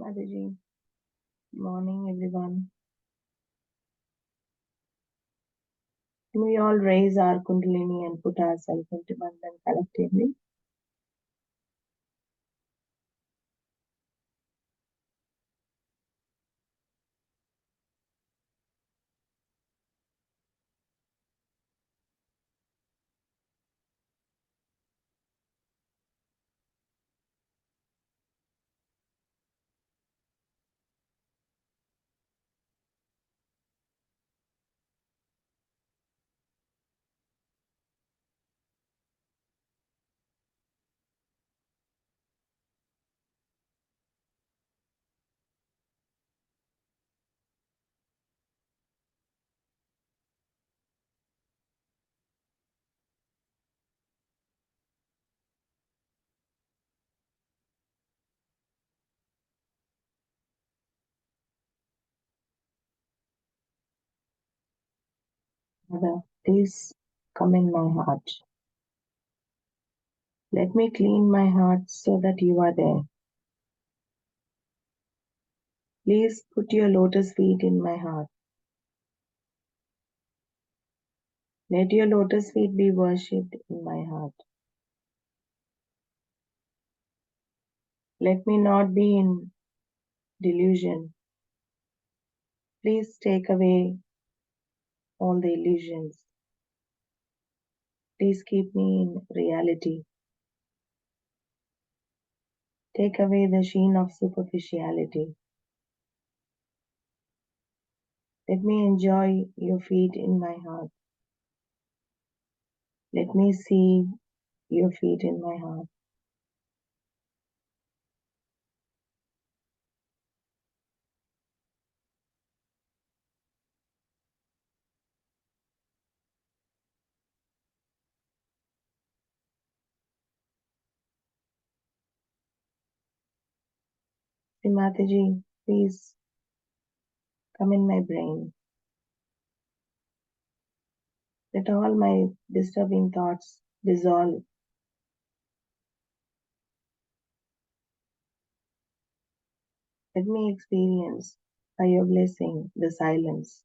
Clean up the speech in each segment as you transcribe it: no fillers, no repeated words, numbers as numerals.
Mataji. Morning, everyone. Can we all raise our Kundalini and put ourselves into Bandhan collectively? Mother, please come in my heart. Let me clean my heart so that you are there. Please put your lotus feet in my heart. Let your lotus feet be worshipped in my heart. Let me not be in delusion. Please take away all the illusions. Please keep me in reality. Take away the sheen of superficiality. Let me enjoy your feet in my heart. Let me see your feet in my heart. Sri Mataji, please come in my brain. Let all my disturbing thoughts dissolve. Let me experience, by your blessing, the silence.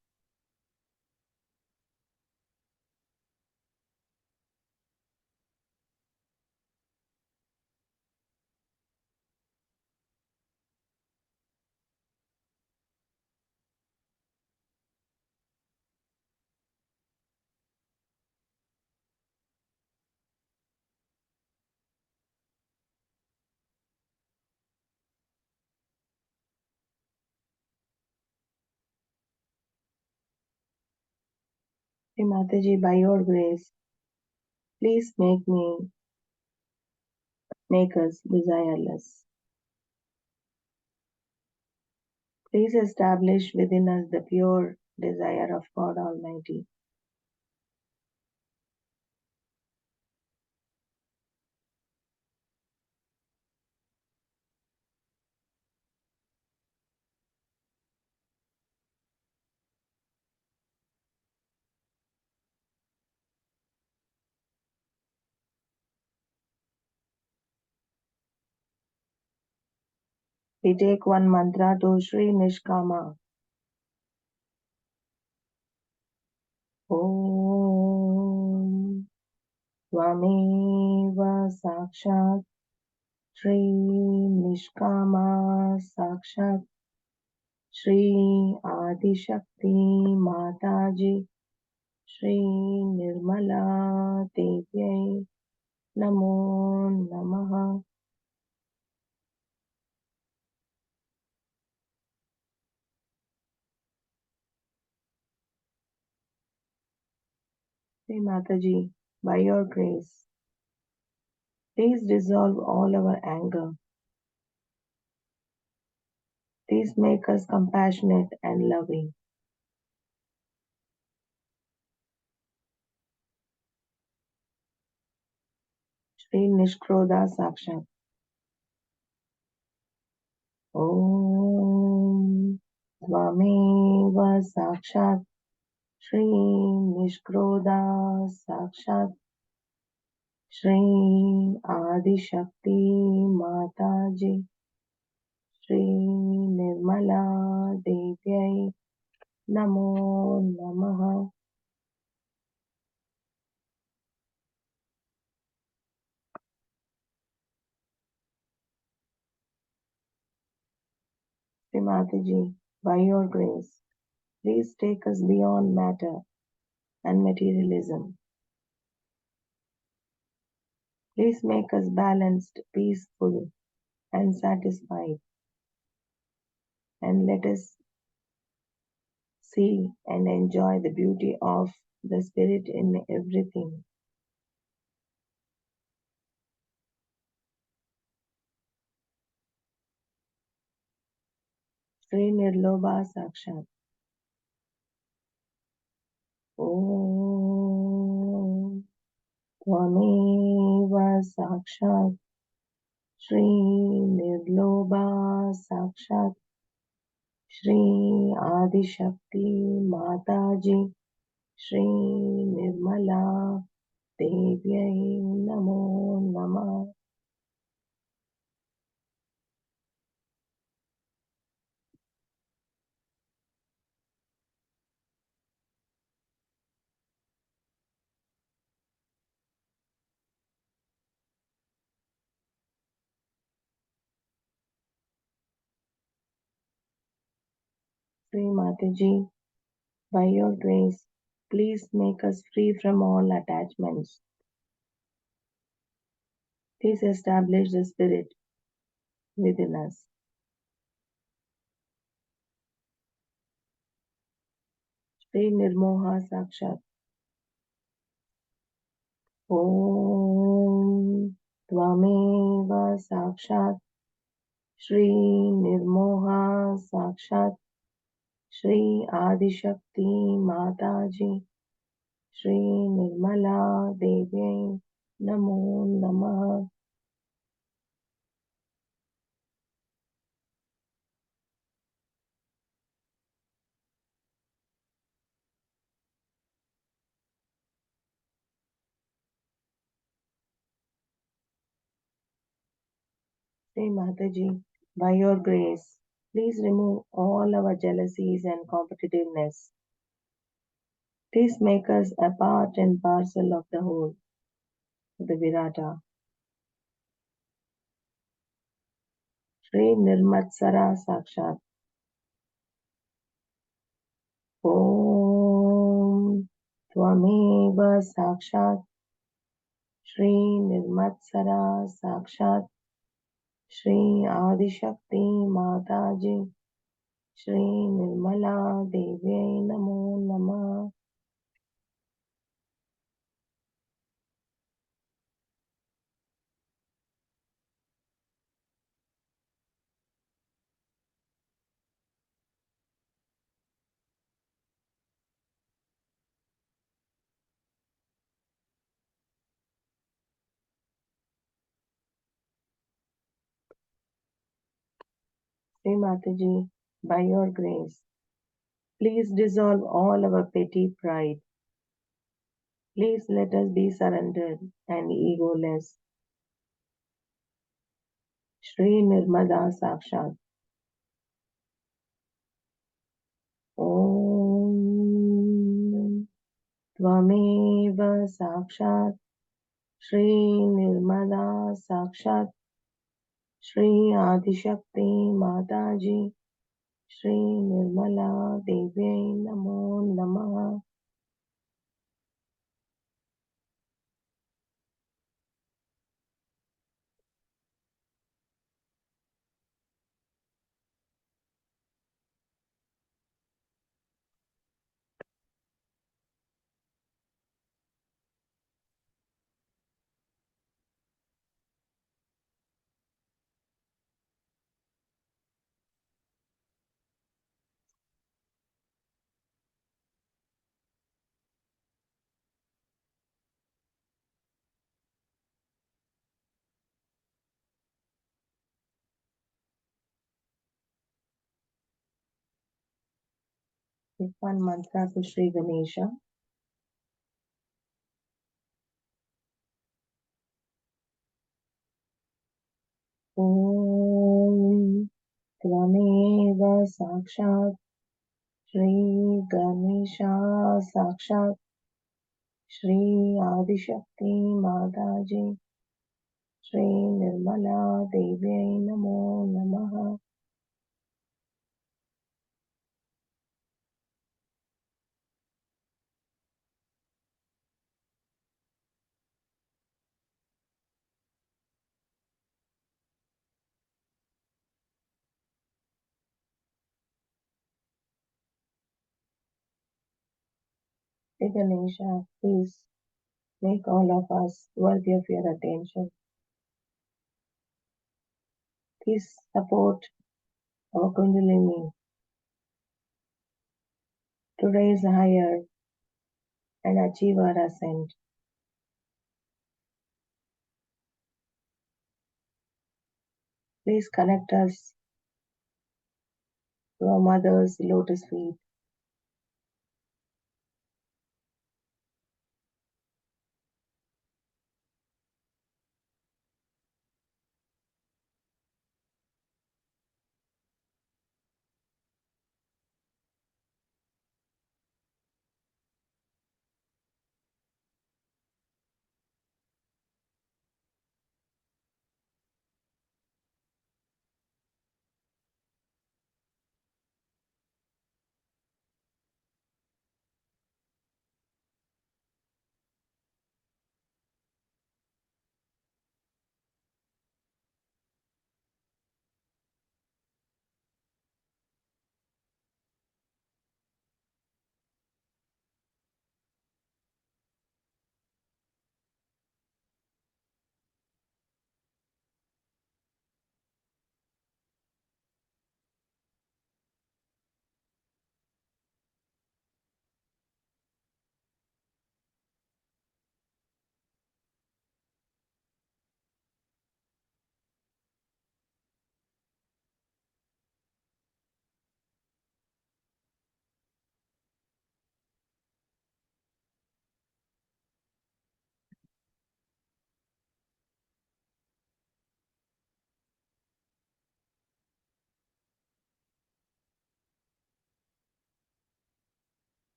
Sri Mataji, by your grace, please make us desireless. Please establish within us the pure desire of God Almighty. We take one mantra to Sri Nishkama. Om Swami Sakshat Shri Nishkama Sakshat Shri Adishakti Mataji Shri Nirmala Devyai Namo Namaha. Shri Mataji, by your grace, please dissolve all our anger. Please make us compassionate and loving. Shri Nishkroda Sakshat. Om Tvameva Sakshat Shri Nishkroda Sakshat Shri Adishakti Mataji Shri Nirmala Devyai Namo Namaha. Sri Mataji, by your grace, please take us beyond matter and materialism. Please make us balanced, peaceful, and satisfied, and let us see and enjoy the beauty of the Spirit in everything. Sri Nirloba Sakshat. Om Tvameva Sakshat Shri Nirloba Sakshat Shri Adi Shakti Mataji Shri Nirmala Devyai Namo Namah. Sri Mataji, by your grace, please make us free from all attachments. Please establish the Spirit within us. Shri Nirmoha Sakshat. Om Tvameva Sakshat Shri Nirmoha Sakshat Shri Adi Shakti Mataji Shri Nirmala Devi Namo Namah. Sri Mataji, by your grace, please remove all our jealousies and competitiveness. Please make us a part and parcel of the whole, the Virata. Shri Nirmatsara Sakshat. Om Tvameva Sakshat Shri Nirmatsara Sakshat Shri Adi Shakti Mataji Shri Nirmala Devi Namo Namah. Sri Mataji, by your grace, please dissolve all our petty pride. Please let us be surrendered and egoless. Shri Nirmada Sakshat. Om Tvameva Sakshat Shri Nirmada Sakshat Shri Adi Shakti Mataji Shri Nirmala Devi Namo Namah. Give one mantra to Sri Ganesha. Om Tvame Deva Sakshat Shri Ganesha Sakshat Shri Adishakti Mataji Shri Nirmala Devi Namo Namaha. Shri Ganesha, please make all of us worthy of your attention. Please support our Kundalini to raise higher and achieve our ascent. Please connect us to our Mother's lotus feet.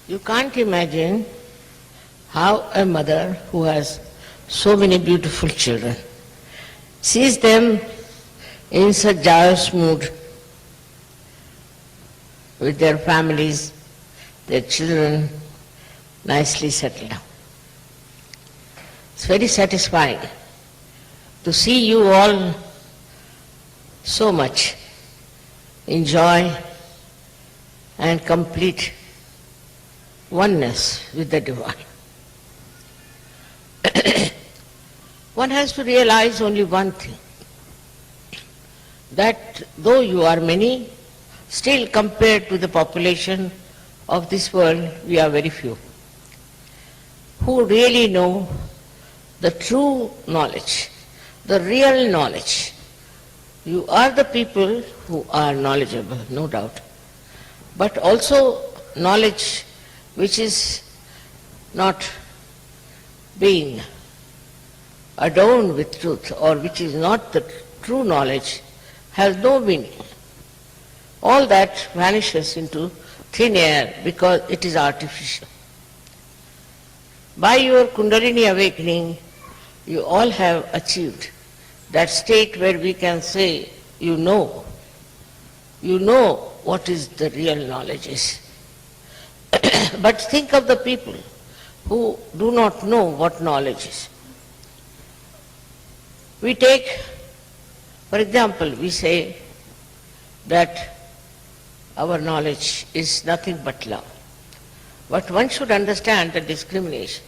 You can't imagine how a mother who has so many beautiful children sees them in such joyous mood with their families, their children nicely settled down. It's very satisfying to see you all so much in joy and complete oneness with the divine. One has to realize only one thing, that though you are many, still compared to the population of this world, we are very few who really know the true knowledge, the real knowledge. You are the people who are knowledgeable, no doubt, but also knowledge which is not being adorned with truth, or which is not the true knowledge, has no meaning. All that vanishes into thin air because it is artificial. By your Kundalini awakening, you all have achieved that state where we can say, you know what is the real knowledge is. But think of the people who do not know what knowledge is. We take, for example, we say that our knowledge is nothing but love. But one should understand the discrimination.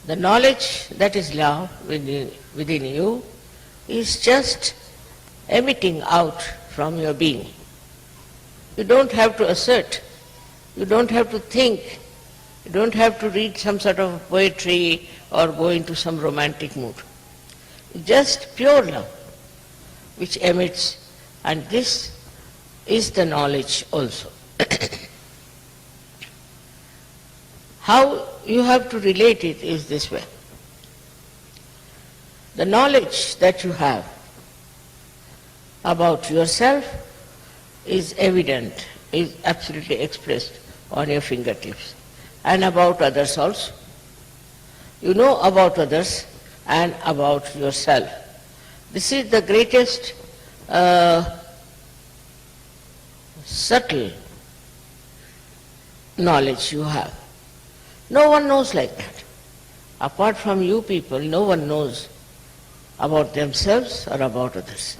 The knowledge that is love within you is just emitting out from your being. You don't have to assert, you don't have to think, you don't have to read some sort of poetry or go into some romantic mood. Just pure love which emits, and this is the knowledge also. How you have to relate it is this way. The knowledge that you have about yourself is evident, is absolutely expressed on your fingertips, and about others also. You know about others and about yourself. This is the greatest subtle knowledge you have. No one knows like that. Apart from you people, no one knows about themselves or about others.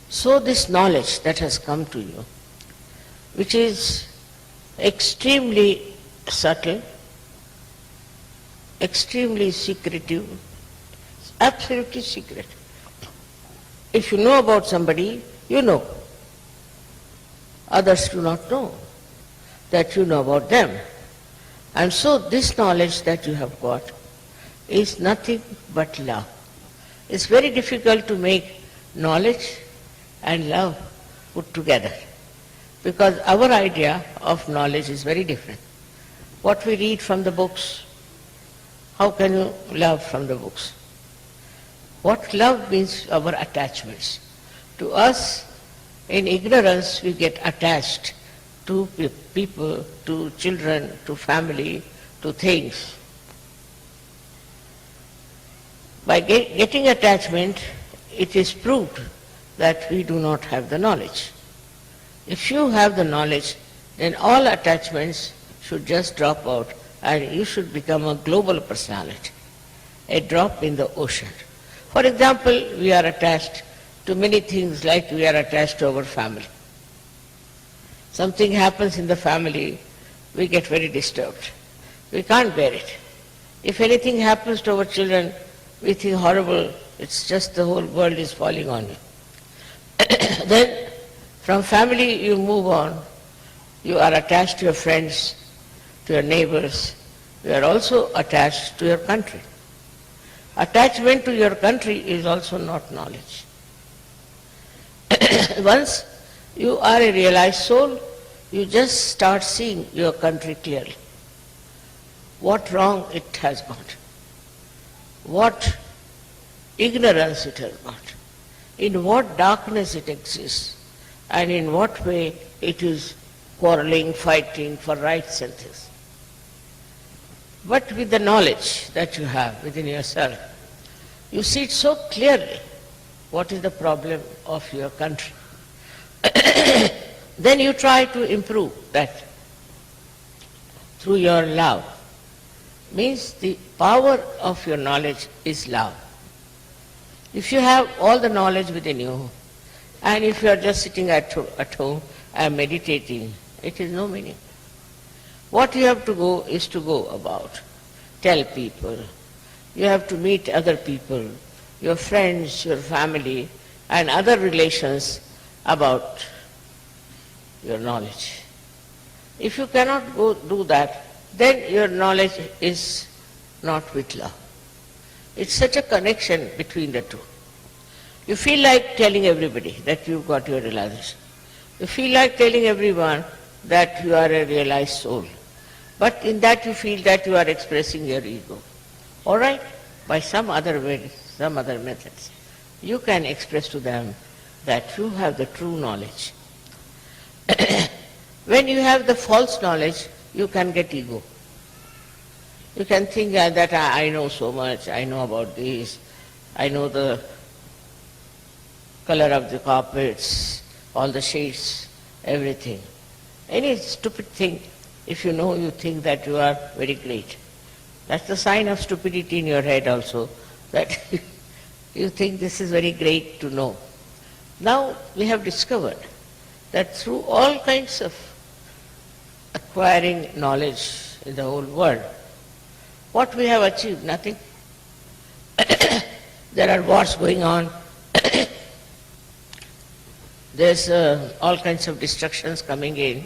So this knowledge that has come to you, which is extremely subtle, extremely secretive, absolutely secret. If you know about somebody, you know. Others do not know that you know about them. And so this knowledge that you have got is nothing but love. It's very difficult to make knowledge and love put together, because our idea of knowledge is very different. What we read from the books, how can you love from the books? What love means, our attachments. To us, in ignorance, we get attached to people, to children, to family, to things. By getting attachment, it is proved that we do not have the knowledge. If you have the knowledge, then all attachments should just drop out and you should become a global personality, a drop in the ocean. For example, we are attached to many things, like we are attached to our family. Something happens in the family, we get very disturbed. We can't bear it. If anything happens to our children, we think horrible, it's just the whole world is falling on you. Then from family you move on, you are attached to your friends, to your neighbors, you are also attached to your country. Attachment to your country is also not knowledge. Once you are a realized soul, you just start seeing your country clearly. What wrong it has got, what ignorance it has got, in what darkness it exists, and in what way it is quarreling, fighting for rights and things. But with the knowledge that you have within yourself, you see it so clearly what is the problem of your country. Then you try to improve that through your love. Means the power of your knowledge is love. If you have all the knowledge within you, and if you are just sitting at home and meditating, it is no meaning. What you have to go is to go about, tell people. You have to meet other people, your friends, your family, and other relations about your knowledge. If you cannot go do that, then your knowledge is not with love. It's such a connection between the two. You feel like telling everybody that you've got your realization. You feel like telling everyone that you are a realized soul. But in that you feel that you are expressing your ego. All right, by some other way, some other methods, you can express to them that you have the true knowledge. When you have the false knowledge, you can get ego. You can think that I know so much, I know about this, I know the color of the carpets, all the shades, everything. Any stupid thing, if you know, you think that you are very great. That's the sign of stupidity in your head also, that you think this is very great to know. Now we have discovered that through all kinds of acquiring knowledge in the whole world, what we have achieved? Nothing. There are wars going on. There's all kinds of destructions coming in.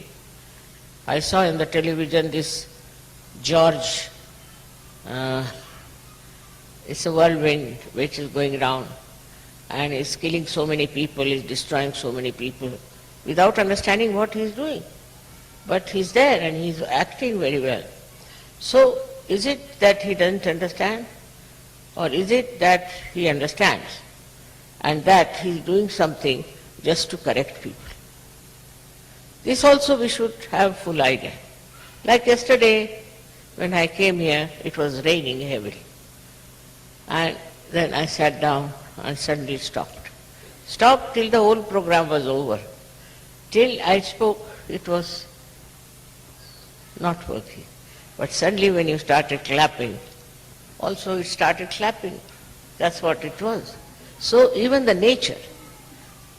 I saw in the television this George, it's a whirlwind which is going around and is killing so many people, is destroying so many people without understanding what he is doing. But he's there and he's acting very well. So is it that he doesn't understand, or is it that he understands and that he's doing something just to correct people. This also we should have full idea. Like yesterday, when I came here, it was raining heavily. And then I sat down and suddenly it stopped. Stopped till the whole program was over. Till I spoke, it was not working. But suddenly when you started clapping, also it started clapping. That's what it was. So even the nature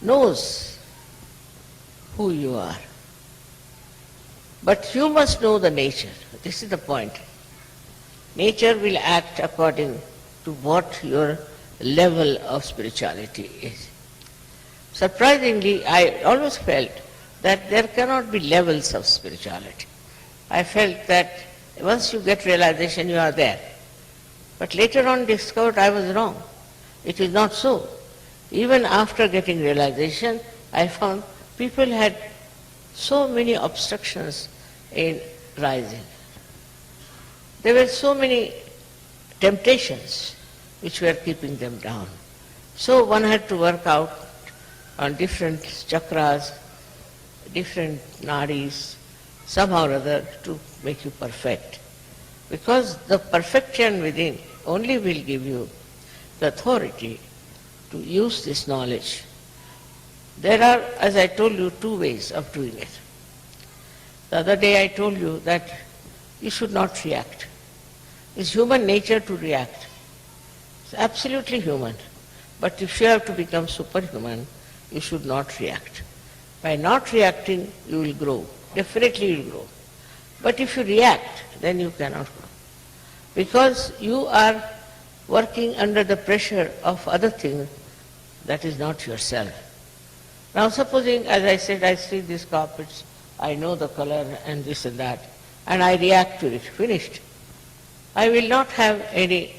knows who you are. But you must know the nature. This is the point. Nature will act according to what your level of spirituality is. Surprisingly, I always felt that there cannot be levels of spirituality. I felt that once you get realization, you are there. But later on discovered I was wrong. It is not so. Even after getting realization, I found people had so many obstructions in rising. There were so many temptations which were keeping them down. So one had to work out on different chakras, different nadis, somehow or other to make you perfect. Because the perfection within only will give you the authority to use this knowledge. There are, as I told you, two ways of doing it. The other day I told you that you should not react. It's human nature to react. It's absolutely human. But if you have to become superhuman, you should not react. By not reacting, you will grow. Definitely you will grow. But if you react, then you cannot grow. Because you are working under the pressure of other things that is not yourself. Now supposing, as I said, I see these carpets, I know the color and this and that, and I react to it, finished. I will not have any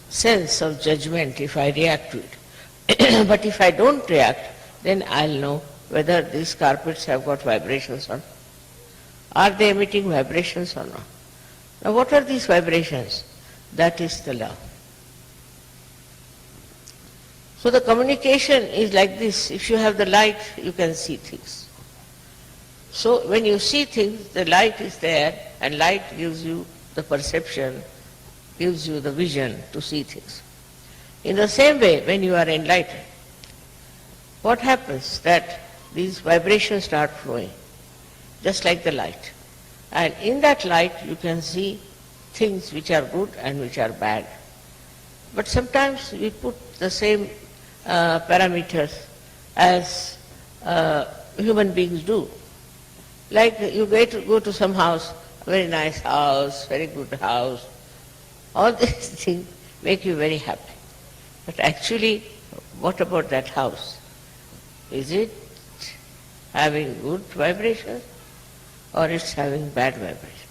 sense of judgment if I react to it. But if I don't react, then I'll know whether these carpets have got vibrations or not. Are they emitting vibrations or not? Now what are these vibrations? That is the love. So the communication is like this. If you have the light, you can see things. So when you see things, the light is there, and light gives you the perception, gives you the vision to see things. In the same way, when you are enlightened, what happens? That these vibrations start flowing, just like the light. And in that light, you can see things which are good and which are bad. But sometimes we put the same parameters as human beings do. Like you go to some house, very nice house, very good house. All these things make you very happy. But actually, what about that house? Is it having good vibration or it's having bad vibration?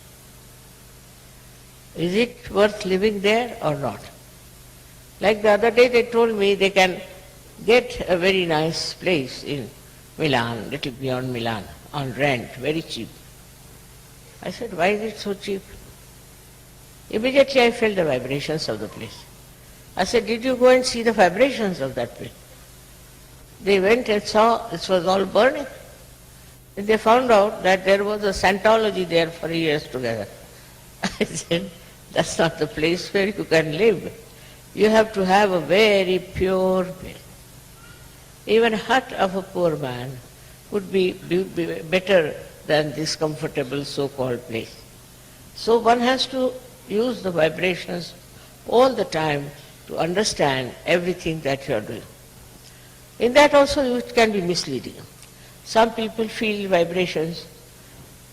Is it worth living there or not? Like the other day they told me they can get a very nice place in Milan, little beyond Milan, on rent, very cheap. I said, why is it so cheap? Immediately I felt the vibrations of the place. I said, did you go and see the vibrations of that place? They went and saw it was all burning. And they found out that there was a Scientology there for years together. I said, that's not the place where you can live. You have to have a very pure place. Even a hut of a poor man would be better than this comfortable so-called place. So one has to use the vibrations all the time to understand everything that you are doing. In that also it can be misleading. Some people feel vibrations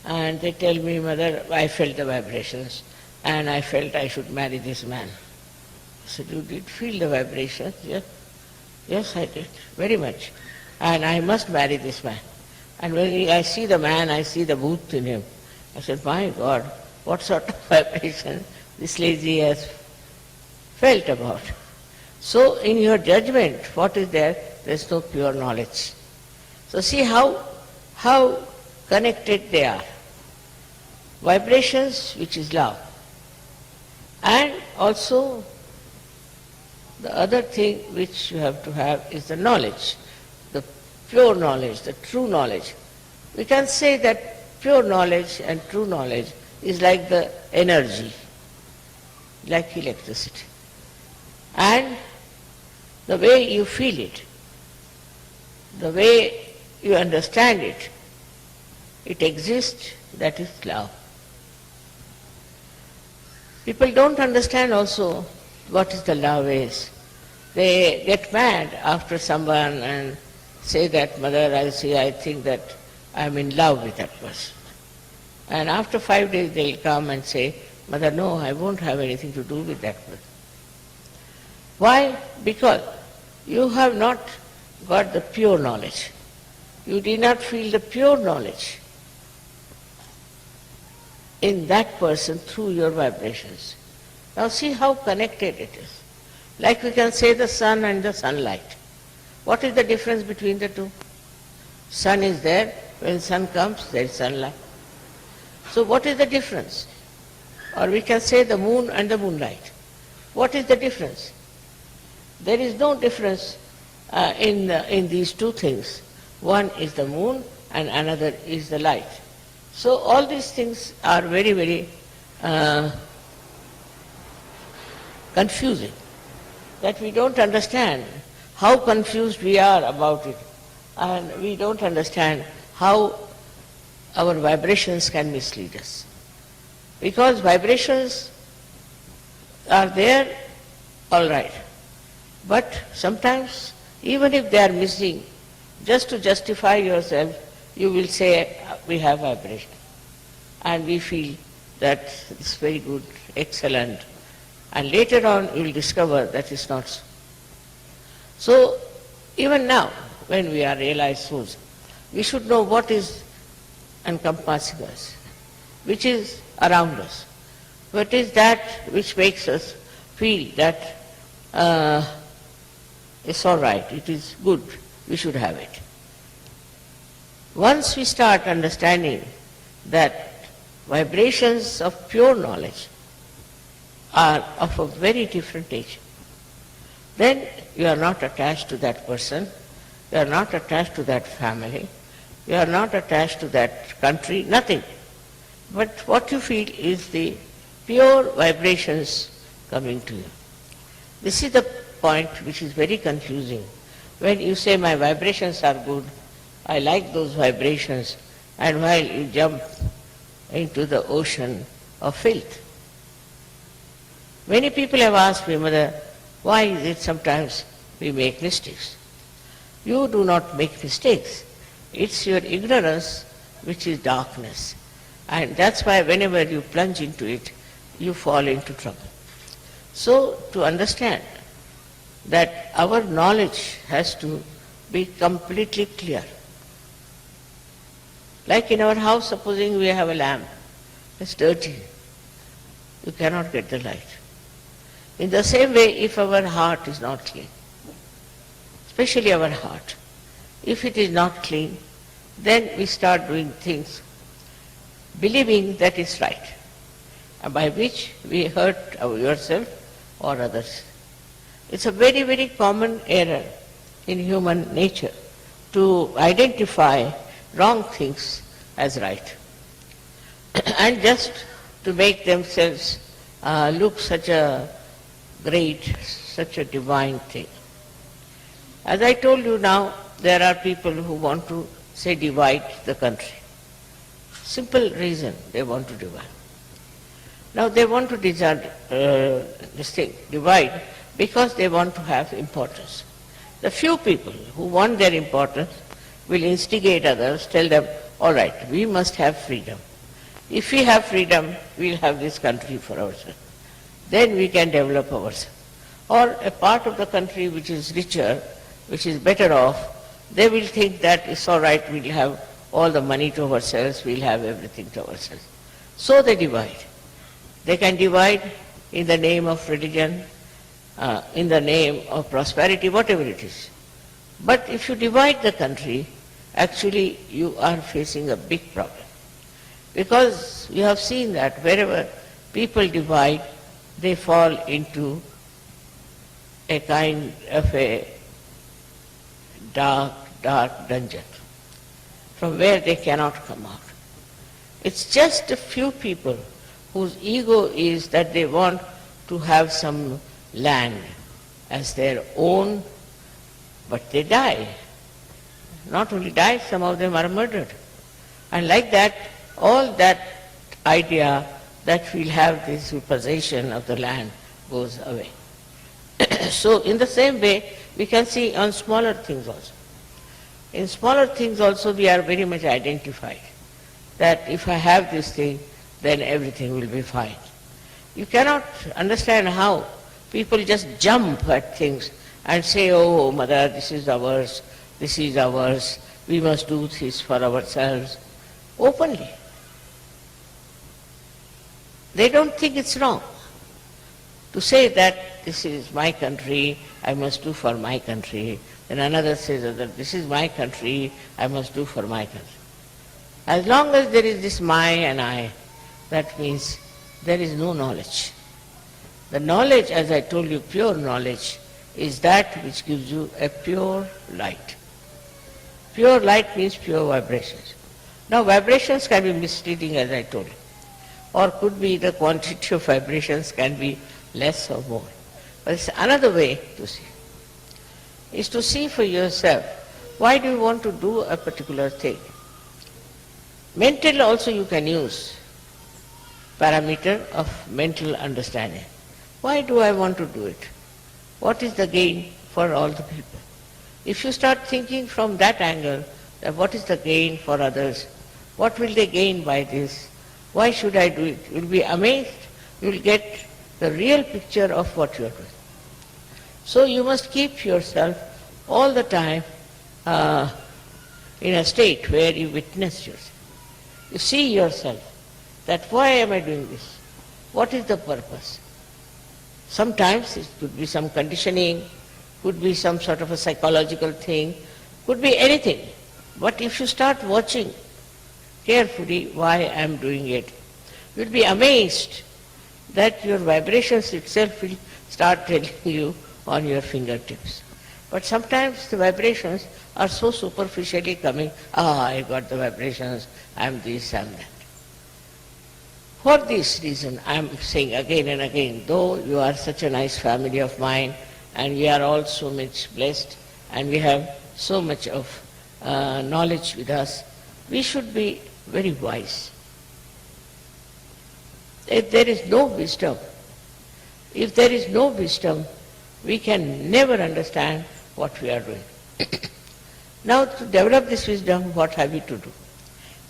and they tell me, Mother, I felt the vibrations and I felt I should marry this man. I said, you did feel the vibrations? Yes. Yes, I did, very much. And I must marry this man. And when I see the man, I see the booth in him. I said, my God, what sort of vibration this lady has felt about. So in your judgment, what is there? There is no pure knowledge. So see how connected they are. Vibrations, which is love. And also the other thing which you have to have is the knowledge, the pure knowledge, the true knowledge. We can say that pure knowledge and true knowledge is like the energy, like electricity. And the way you feel it, the way you understand it, it exists, that is love. People don't understand also what is the love is. They get mad after someone and say that, Mother, I think that I'm in love with that person. And after 5 days they'll come and say, Mother, no, I won't have anything to do with that person. Why? Because you have not got the pure knowledge. You did not feel the pure knowledge in that person through your vibrations. Now see how connected it is. Like we can say the sun and the sunlight. What is the difference between the two? Sun is there, when sun comes, there is sunlight. So what is the difference? Or we can say the moon and the moonlight. What is the difference? There is no difference in these two things. One is the moon and another is the light. So all these things are very, very confusing, that we don't understand how confused we are about it, and we don't understand how our vibrations can mislead us. Because vibrations are there, all right, but sometimes even if they are missing, just to justify yourself, you will say, we have vibration. And we feel that it's very good, excellent. And later on you will discover that it's not so. So even now, when we are realized souls, we should know what is encompassing us, which is around us. What is that which makes us feel that it's all right, it is good, we should have it. Once we start understanding that vibrations of pure knowledge are of a very different nature, then you are not attached to that person, you are not attached to that family, you are not attached to that country, nothing. But what you feel is the pure vibrations coming to you. This is the point which is very confusing. When you say my vibrations are good, I like those vibrations, and while you jump into the ocean of filth. Many people have asked me, Mother, why is it sometimes we make mistakes? You do not make mistakes. It's your ignorance which is darkness. And that's why whenever you plunge into it, you fall into trouble. So to understand that our knowledge has to be completely clear. Like in our house, supposing we have a lamp, it's dirty, you cannot get the light. In the same way, if our heart is not clean, especially our heart, if it is not clean, then we start doing things believing that is right, by which we hurt yourself or others. It's a very, very common error in human nature to identify wrong things as right and just to make themselves look such a great, such a divine thing. As I told you now, there are people who want to say divide the country. Simple reason they want to divide. Now they want to divide because they want to have importance. The few people who want their importance will instigate others, tell them, all right, we must have freedom. If we have freedom, we'll have this country for ourselves. Then we can develop ourselves. Or a part of the country which is richer, which is better off, they will think that it's all right, we'll have all the money to ourselves, we'll have everything to ourselves. So they divide. They can divide in the name of religion, in the name of prosperity, whatever it is. But if you divide the country, actually you are facing a big problem. Because you have seen that wherever people divide, they fall into a kind of a dark, dark dungeon from where they cannot come out. It's just a few people whose ego is that they want to have some land as their own, but they die. Not only die, some of them are murdered. And like that, all that idea that we'll have this possession of the land goes away. So in the same way, we can see on smaller things also. In smaller things also we are very much identified, that if I have this thing, then everything will be fine. You cannot understand how people just jump at things and say, oh, mother, this is ours, we must do this for ourselves, openly. They don't think it's wrong to say that this is my country, I must do for my country. Then another says that this is my country, I must do for my country. As long as there is this my and I, that means there is no knowledge. The knowledge, as I told you, pure knowledge, is that which gives you a pure light. Pure light means pure vibrations. Now vibrations can be misleading, as I told you, or could be the quantity of vibrations can be less or more. But it's another way to see. Is to see for yourself, why do you want to do a particular thing? Mental also you can use, parameter of mental understanding. Why do I want to do it? What is the gain for all the people? If you start thinking from that angle, that what is the gain for others? What will they gain by this? Why should I do it? You will be amazed. You will get the real picture of what you are doing. So you must keep yourself all the time in a state where you witness yourself. You see yourself, that why am I doing this? What is the purpose? Sometimes it could be some conditioning, could be some sort of a psychological thing, could be anything. But if you start watching carefully why I am doing it, you will be amazed that your vibrations itself will start telling you on your fingertips. But sometimes the vibrations are so superficially coming, I got the vibrations, I am this, I am that. For this reason, I am saying again and again, though you are such a nice family of mine, and we are all so much blessed, and we have so much of knowledge with us, we should be very wise. If there is no wisdom, we can never understand what we are doing. Now to develop this wisdom, what have we to do?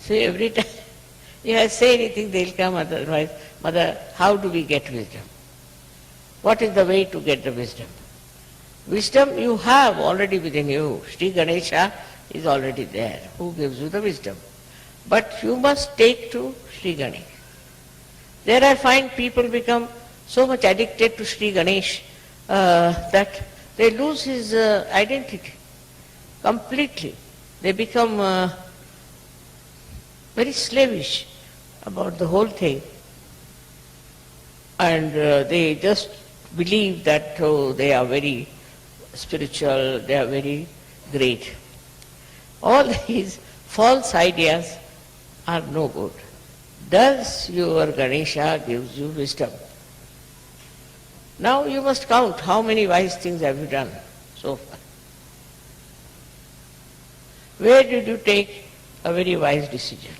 So every time if I say anything, they will come otherwise, Mother, how do we get wisdom? What is the way to get the wisdom? Wisdom you have already within you. Sri Ganesha is already there, who gives you the wisdom. But you must take to Sri Ganesh. There I find people become so much addicted to Sri Ganesh that they lose his identity completely. They become very slavish about the whole thing, and they just believe that they are very spiritual, they are very great. All these false ideas are no good. Thus your Ganesha gives you wisdom. Now you must count how many wise things have you done so far. Where did you take a very wise decision?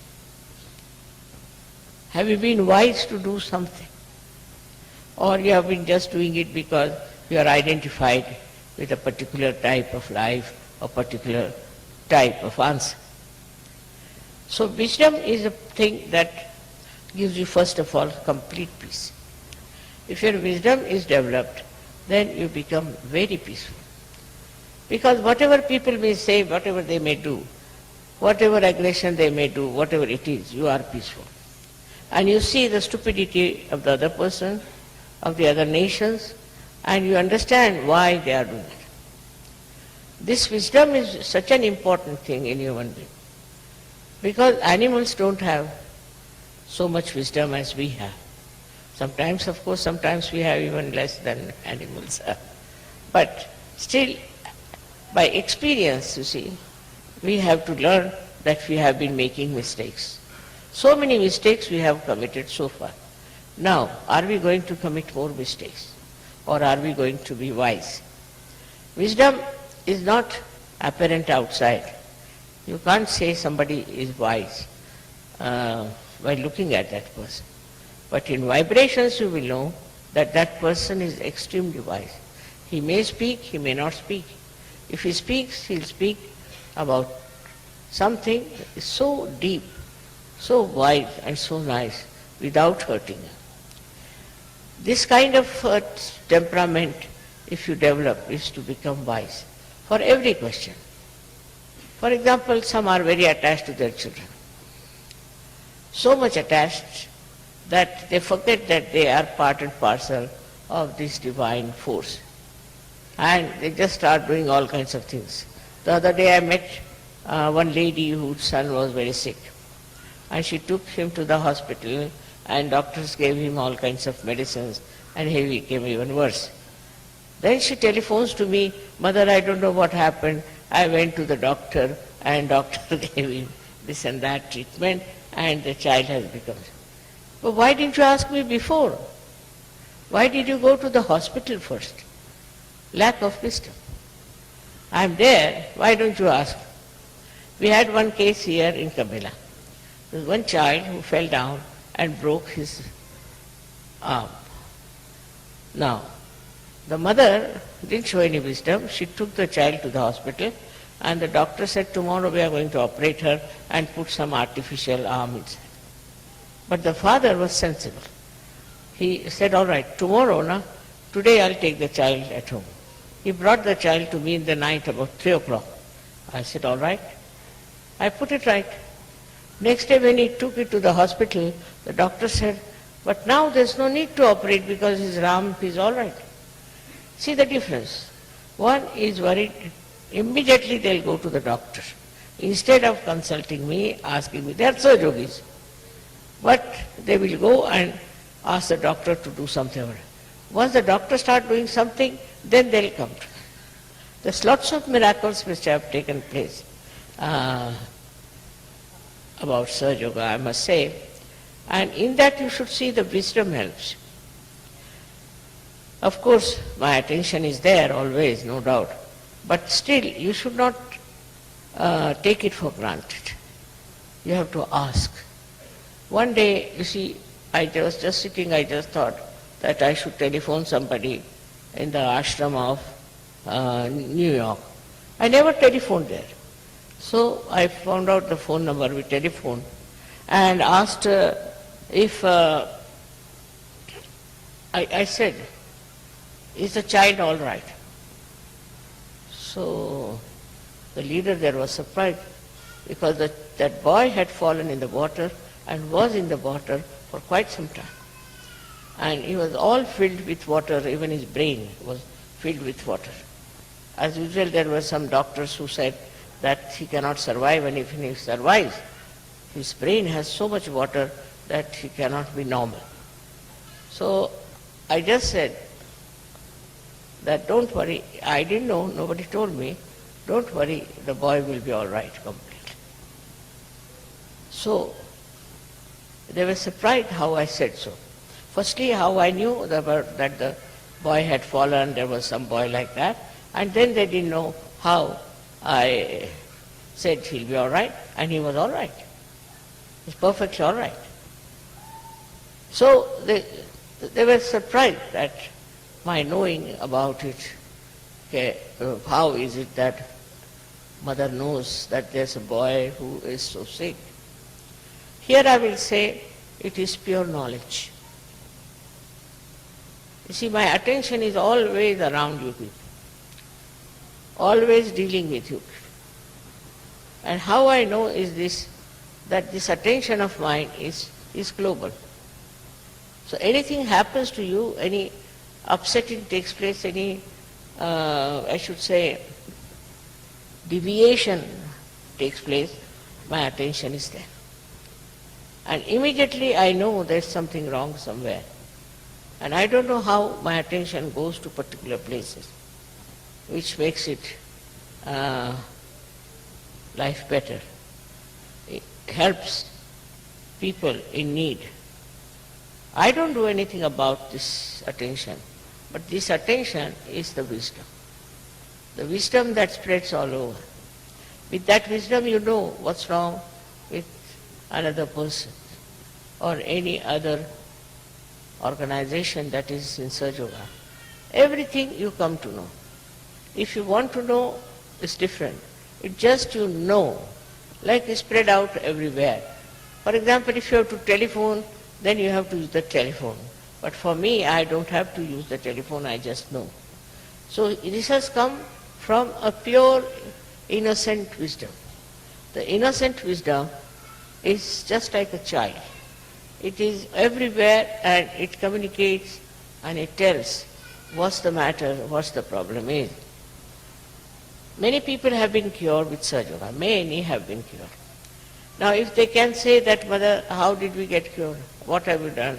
Have you been wise to do something? Or you have been just doing it because you are identified with a particular type of life, a particular type of answer? So wisdom is a thing that gives you first of all complete peace. If your wisdom is developed, then you become very peaceful. Because whatever people may say, whatever they may do, whatever aggression they may do, whatever it is, you are peaceful. And you see the stupidity of the other person, of the other nations, and you understand why they are doing it. This wisdom is such an important thing in human being. Because animals don't have so much wisdom as we have. Sometimes, of course, sometimes we have even less than animals have. But still, by experience, you see, we have to learn that we have been making mistakes. So many mistakes we have committed so far. Now, are we going to commit more mistakes? Or are we going to be wise? Wisdom is not apparent outside. You can't say somebody is wise by looking at that person. But in vibrations you will know that that person is extremely wise. He may speak, he may not speak. If he speaks, he'll speak about something so deep, so wide and so nice without hurting you. This kind of temperament, if you develop, is to become wise for every question. For example, some are very attached to their children. So much attached that they forget that they are part and parcel of this divine force. And they just start doing all kinds of things. The other day I met one lady whose son was very sick. And she took him to the hospital and doctors gave him all kinds of medicines and he became even worse. Then she telephones to me, "Mother, I don't know what happened. I went to the doctor and doctor gave him this and that treatment and the child has become..." But why didn't you ask me before? Why did you go to the hospital first? Lack of wisdom. I'm there, why don't you ask? We had one case here in Kabila. There was one child who fell down and broke his arm. Now, the mother didn't show any wisdom. She took the child to the hospital and the doctor said, "Tomorrow we are going to operate her and put some artificial arm inside." But the father was sensible. He said, "All right, tomorrow, today I'll take the child at home." He brought the child to me in the night about 3 o'clock. I said, "All right." I put it right. Next day when he took it to the hospital, the doctor said, "But now there's no need to operate because his arm is all right." See the difference. One is worried, immediately they'll go to the doctor. Instead of consulting me, asking me, they are surgeons. But they will go and ask the doctor to do something. Once the doctor starts doing something, then they'll come to me. There's lots of miracles which have taken place about Surge Yoga, I must say. And in that you should see the wisdom helps. Of course, my attention is there always, no doubt. But still, you should not take it for granted. You have to ask. One day, you see, I was just sitting, I just thought that I should telephone somebody in the ashram of New York. I never telephoned there. So I found out the phone number, we telephoned, and asked if, I said, "Is the child all right?" So the leader there was surprised because that boy had fallen in the water and was in the water for quite some time. And he was all filled with water, even his brain was filled with water. As usual, there were some doctors who said that he cannot survive, and if he survives, his brain has so much water that he cannot be normal. So I just said that don't worry, I didn't know, nobody told me, don't worry, the boy will be all right completely. So they were surprised how I said so. Firstly, how I knew that the boy had fallen, there was some boy like that, and then they didn't know how I said he'll be all right, and he was all right. He's perfectly all right. So they were surprised at my knowing about it. Okay, how is it that mother knows that there's a boy who is so sick? Here I will say it is pure knowledge. You see, my attention is always around you people, always dealing with you people. And how I know is this, that this attention of mine is global. So anything happens to you, any upsetting takes place, any, I should say, deviation takes place, my attention is there. And immediately I know there's something wrong somewhere. And I don't know how my attention goes to particular places, which makes it life better. It helps people in need. I don't do anything about this attention, but this attention is the wisdom. The wisdom that spreads all over. With that wisdom you know what's wrong with another person or any other organization that is in Sahaja. Everything you come to know. If you want to know, it's different. It's just you know, like it's spread out everywhere. For example, if you have to telephone, then you have to use the telephone. But for me, I don't have to use the telephone, I just know. So this has come from a pure, innocent wisdom. The innocent wisdom is just like a child. It is everywhere and it communicates and it tells what's the matter, what's the problem is. Many people have been cured with Sahaja. Many have been cured. Now if they can say that, Mother, how did we get cured? What have you done?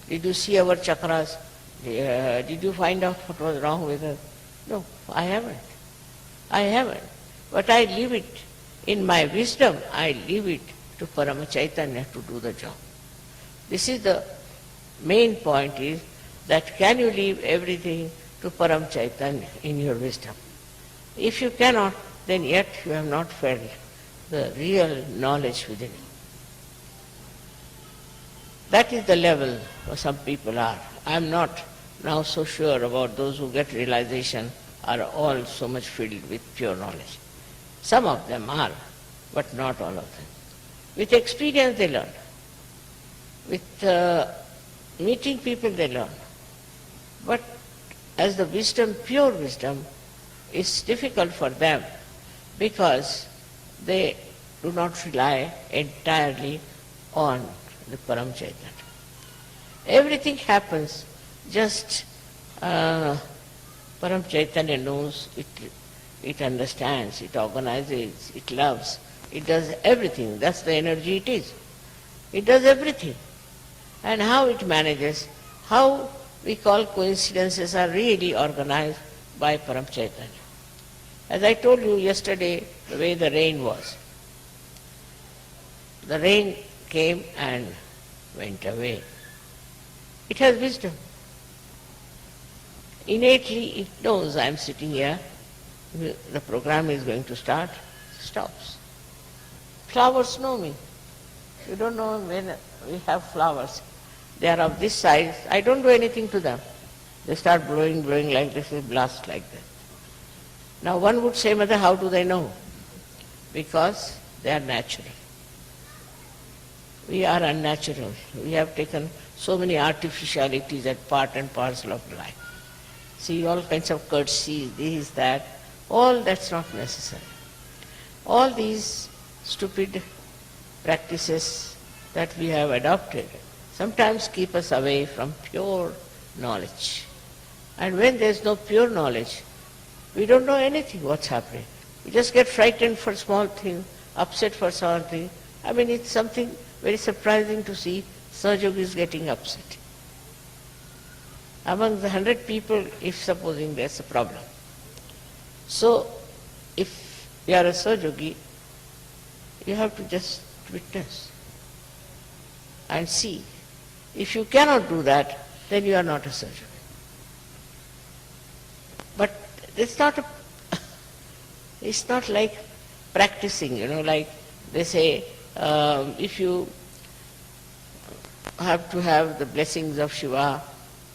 Did you see our chakras? Did you find out what was wrong with us? No, I haven't. I haven't. But I leave it. In my wisdom, I leave it to Parama Chaitanya to do the job. This is the main point, is that can you leave everything to Param Chaitanya in your wisdom? If you cannot, then yet you have not felt the real knowledge within you. That is the level where some people are. I am not now so sure about those who get realization are all so much filled with pure knowledge. Some of them are, but not all of them. With experience they learn. With meeting people they learn. But as the wisdom, pure wisdom, is difficult for them because they do not rely entirely on the Param Chaitanya. Everything happens just Param Chaitanya knows, it understands, it organizes, it loves, it does everything. That's the energy it is. It does everything. And how it manages, how we call coincidences are really organized by Param Chaitanya. As I told you yesterday, the way the rain was. The rain came and went away. It has wisdom. Innately it knows I am sitting here, the program is going to start, stops. Flowers know me. You don't know when we have flowers. They are of this size, I don't do anything to them. They start blowing like this, they blast like that. Now one would say, Mother, how do they know? Because they are natural. We are unnatural. We have taken so many artificialities as part and parcel of life. See, all kinds of courtesies, this, that, all that's not necessary. All these stupid practices that we have adopted sometimes keep us away from pure knowledge. And when there's no pure knowledge, we don't know anything what's happening. We just get frightened for small things, upset for small things. I mean, it's something very surprising to see Sahajogis getting upset. Among the 100 people, if supposing there's a problem. So, if you are a Sahajogi, you have to just witness and see. If you cannot do that, then you are not a Sahajogi. But it's not like practicing, like they say, if you have to have the blessings of Shiva,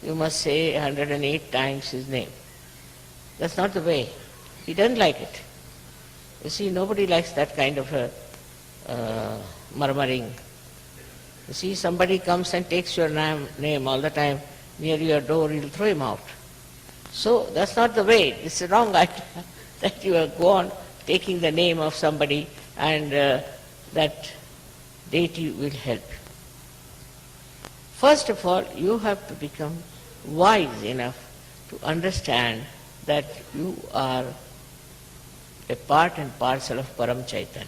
you must say 108 times his name. That's not the way. He doesn't like it. You see, nobody likes that kind of a murmuring. You see, somebody comes and takes your name all the time near your door, you'll throw him out. So that's not the way. It's a wrong idea that you go on taking the name of somebody and that deity will help you. First of all, you have to become wise enough to understand that you are a part and parcel of Param Chaitanya.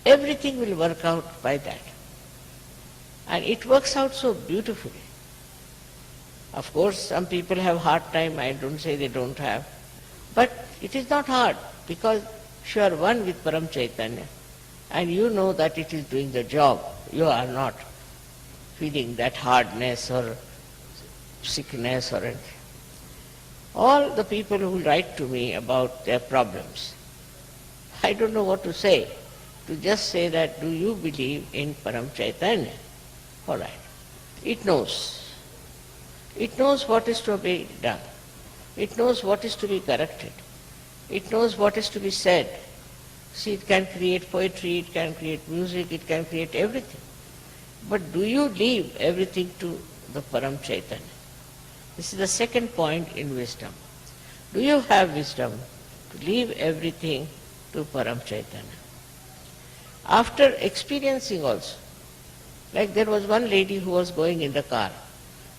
Everything will work out by that. And it works out so beautifully. Of course, some people have hard time, I don't say they don't have. But it is not hard, because If you are one with Param Chaitanya and you know that it is doing the job, you are not feeling that hardness or sickness or anything. All the people who write to me about their problems, I don't know what to say. To just say that, do you believe in Param Chaitanya? All right. It knows. It knows what is to be done. It knows what is to be corrected. It knows what is to be said. See, it can create poetry, it can create music, it can create everything. But do you leave everything to the Param Chaitanya? This is the second point in wisdom. Do you have wisdom to leave everything to Param Chaitanya? After experiencing also, like there was one lady who was going in the car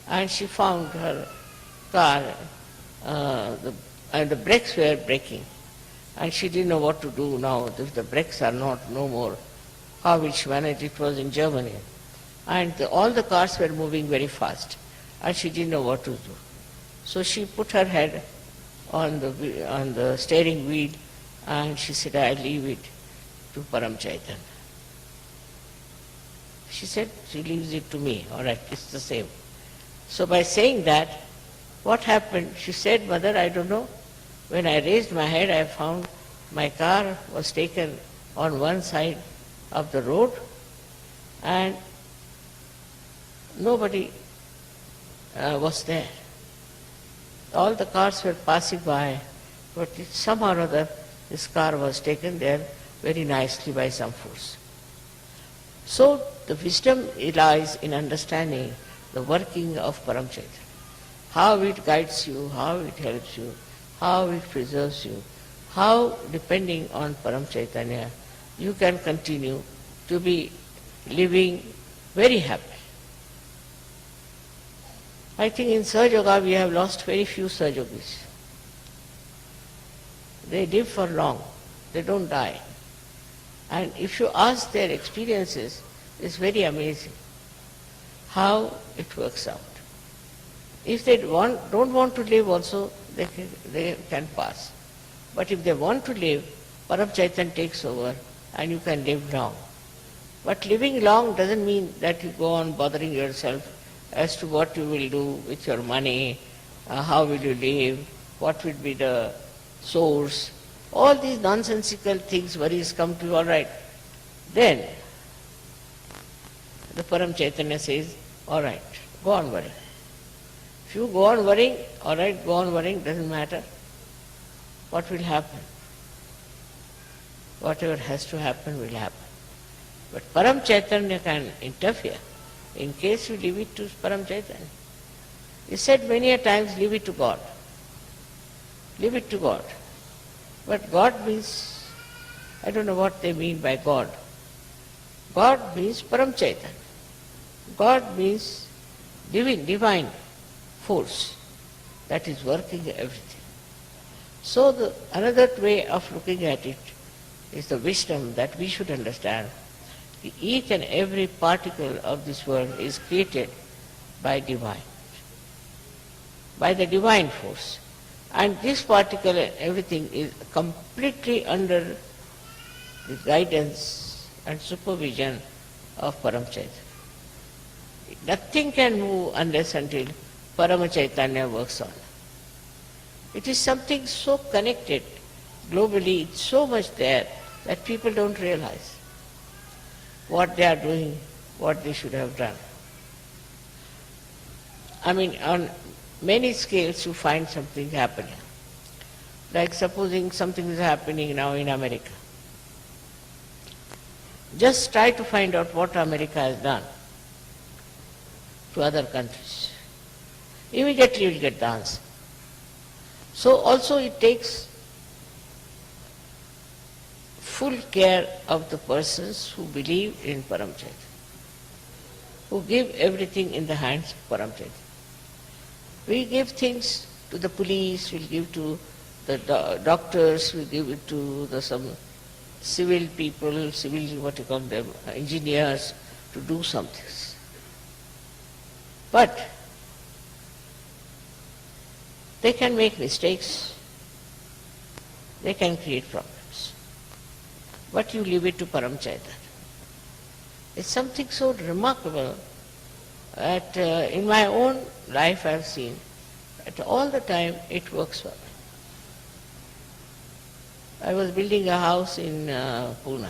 and she found her car and the brakes were breaking and she didn't know what to do now. If the brakes are no more, how will she manage? It was in Germany. And all the cars were moving very fast and she didn't know what to do. So she put her head on the steering wheel and she said, I leave it to Param Chaitanya. She said, she leaves it to me. All right, it's the same. So by saying that, what happened? She said, Mother, I don't know. When I raised my head, I found my car was taken on one side of the road and nobody was there. All the cars were passing by, but somehow or other this car was taken there very nicely by some force. So the wisdom lies in understanding the working of Param Chaitanya, how it guides you, how it helps you, how it preserves you, how depending on Param Chaitanya you can continue to be living very happy. I think in Sahaja Yoga we have lost very few Sahaja Yogis. They live for long, they don't die. And if you ask their experiences, it's very amazing how it works out. If they don't want to live also, they can pass. But if they want to live, Param Chaitanya takes over and you can live long. But living long doesn't mean that you go on bothering yourself as to what you will do with your money, how will you live, what will be the source. All these nonsensical things, worries come to you, all right. Then the Param Chaitanya says, all right, go on worrying. If you go on worrying, all right, go on worrying, doesn't matter. What will happen? Whatever has to happen will happen. But Param Chaitanya can interfere in case you leave it to Param Chaitanya. He said many a times, leave it to God. Leave it to God. But God means, I don't know what they mean by God. God means Param Chaitanya. God means divine force that is working everything. So another way of looking at it is the wisdom that we should understand. Each and every particle of this world is created by divine, by the divine force. And this particle and everything is completely under the guidance and supervision of Param Chaitanya. Nothing can move unless until Parama Chaitanya works on. It is something so connected globally, it's so much there that people don't realize what they are doing, what they should have done. I mean, on many scales you find something happening. Like supposing something is happening now in America. Just try to find out what America has done to other countries. Immediately you will get the answer. So also it takes full care of the persons who believe in Param Chaitanya, who give everything in the hands of Param Chaitanya. We give things to the police, we'll give to the doctors, we'll give it to some civil people, engineers, to do something. But they can make mistakes, they can create problems. but you leave it to Paramchaitra. It's something so remarkable that in my own life I have seen that all the time it works for me. I was building a house in Pune,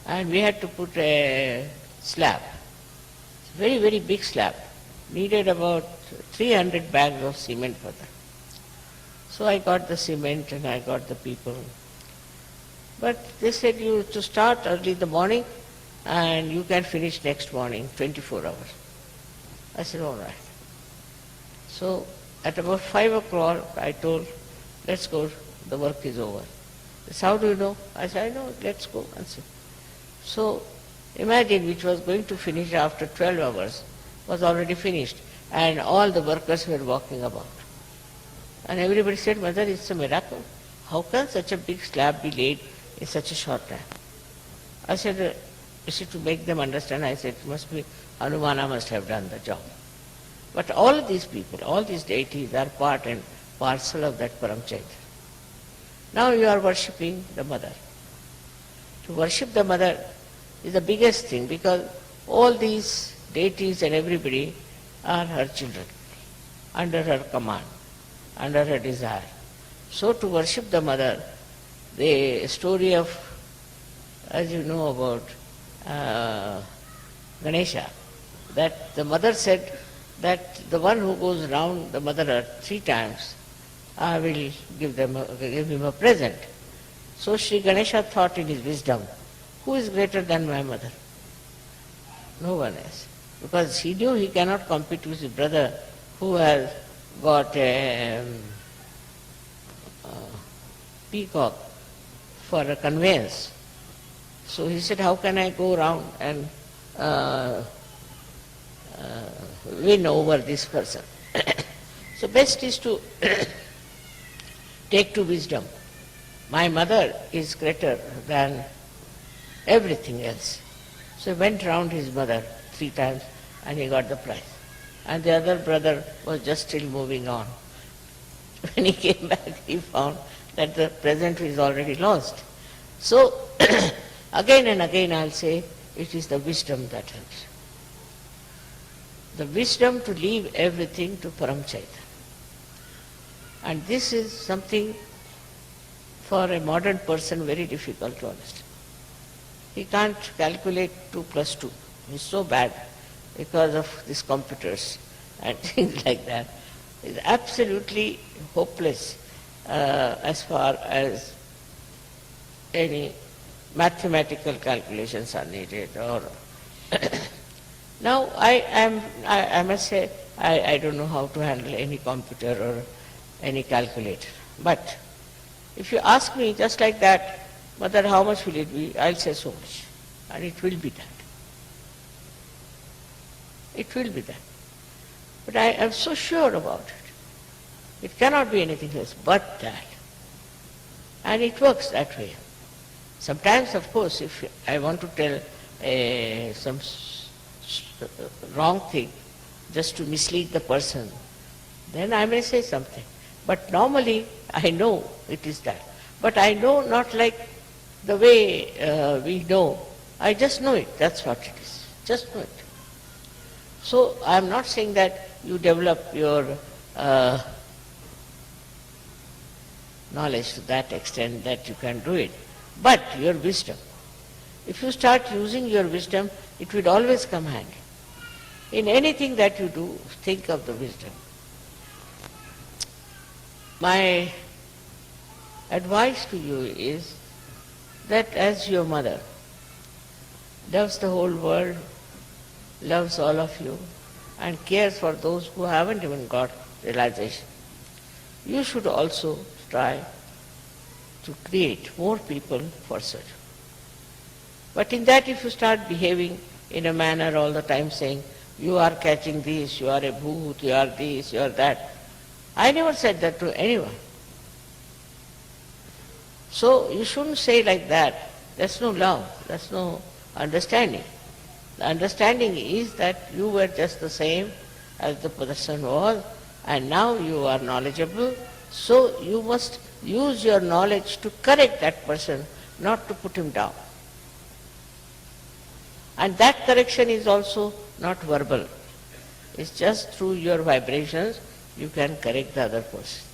and we had to put a slab, very, very big slab, needed about 300 bags of cement for that. So I got the cement and I got the people. But they said you to start early in the morning and you can finish next morning, 24 hours. I said, all right. So at about 5 o'clock I told, let's go, the work is over. They said, how do you know? I said, I know, let's go and see. So imagine which was going to finish after 12 hours was already finished, and all the workers were walking about. And everybody said, Mother, it's a miracle. How can such a big slab be laid in such a short time? I said, to make them understand, I said, it must be Hanumana must have done the job. But all of these people, all these deities are part and parcel of that Paramchaitra. Now you are worshipping the Mother. To worship the Mother is the biggest thing, because all these deities and everybody are her children, under her command, under her desire. So to worship the Mother, the story of, as you know about Ganesha, that the Mother said that the one who goes round the Mother Earth 3 times, I will give him a present. So Sri Ganesha thought in his wisdom, who is greater than my mother? No one else. Because he knew he cannot compete with his brother who has got a peacock for a conveyance. So he said, how can I go around and win over this person? So best is to take to wisdom. My mother is greater than everything else. So he went round his mother 3 times and he got the prize. And the other brother was just still moving on. When he came back, he found that the present is already lost. So again and again I'll say, it is the wisdom that helps. The wisdom to leave everything to Paramchaitra. And this is something for a modern person very difficult to understand. He can't calculate 2 plus 2. He's so bad because of these computers and things like that. It's absolutely hopeless as far as any mathematical calculations are needed. Or now I must say I don't know how to handle any computer or any calculator. But if you ask me just like that, Mother, how much will it be? I'll say so much. And it will be that. It will be that. But I am so sure about it. It cannot be anything else but that. And it works that way. Sometimes, of course, if I want to tell some wrong thing just to mislead the person, then I may say something. But normally, I know it is that. But I know not like the way we know. I just know it. That's what it is. Just know it. So I am not saying that you develop your knowledge to that extent that you can do it. But your wisdom. If you start using your wisdom, it will always come handy. In anything that you do, think of the wisdom. My advice to you is that as your mother loves the whole world, loves all of you, and cares for those who haven't even got realization, you should also try to create more people for such. But in that, if you start behaving in a manner all the time saying, you are catching this, you are a bhoot, you are this, you are that, I never said that to anyone. So you shouldn't say like that. That's no love, that's no understanding. The understanding is that you were just the same as the person was, and now you are knowledgeable, so you must use your knowledge to correct that person not to put him down. And that correction is also not verbal. It's just through your vibrations you can correct the other person.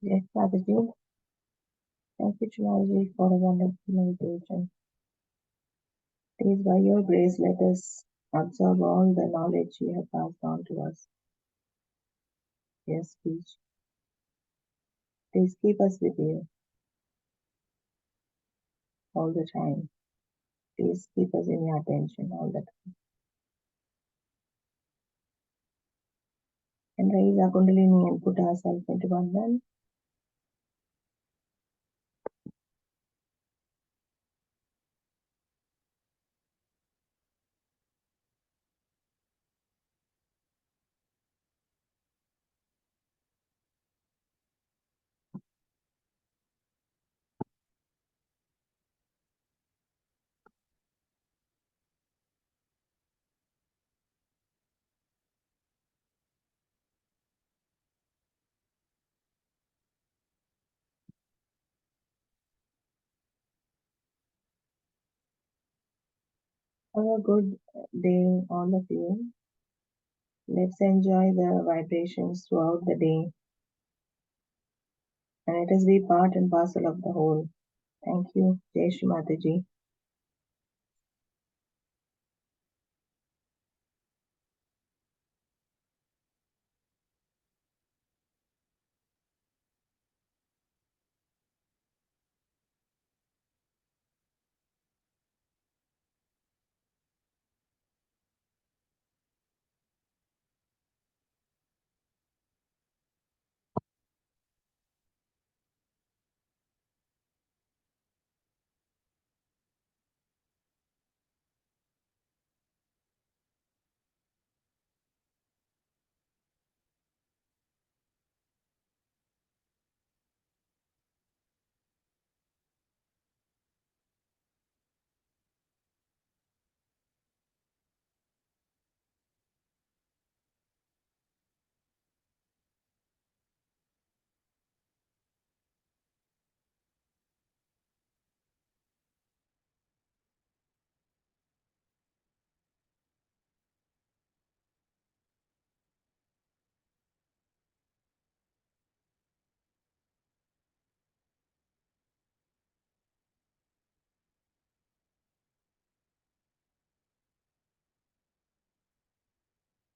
Yes, Mataji. Thank you, Chulaji, for a wonderful meditation. Please, by your grace, let us absorb all the knowledge you have passed on to us. Yes, speech. Please keep us with you all the time. Please keep us in your attention all the time. And raise our Kundalini and put ourselves into one. Have a good day, all of you. Let's enjoy the vibrations throughout the day, and let us be part and parcel of the whole. Thank you, Jai Shri Mataji.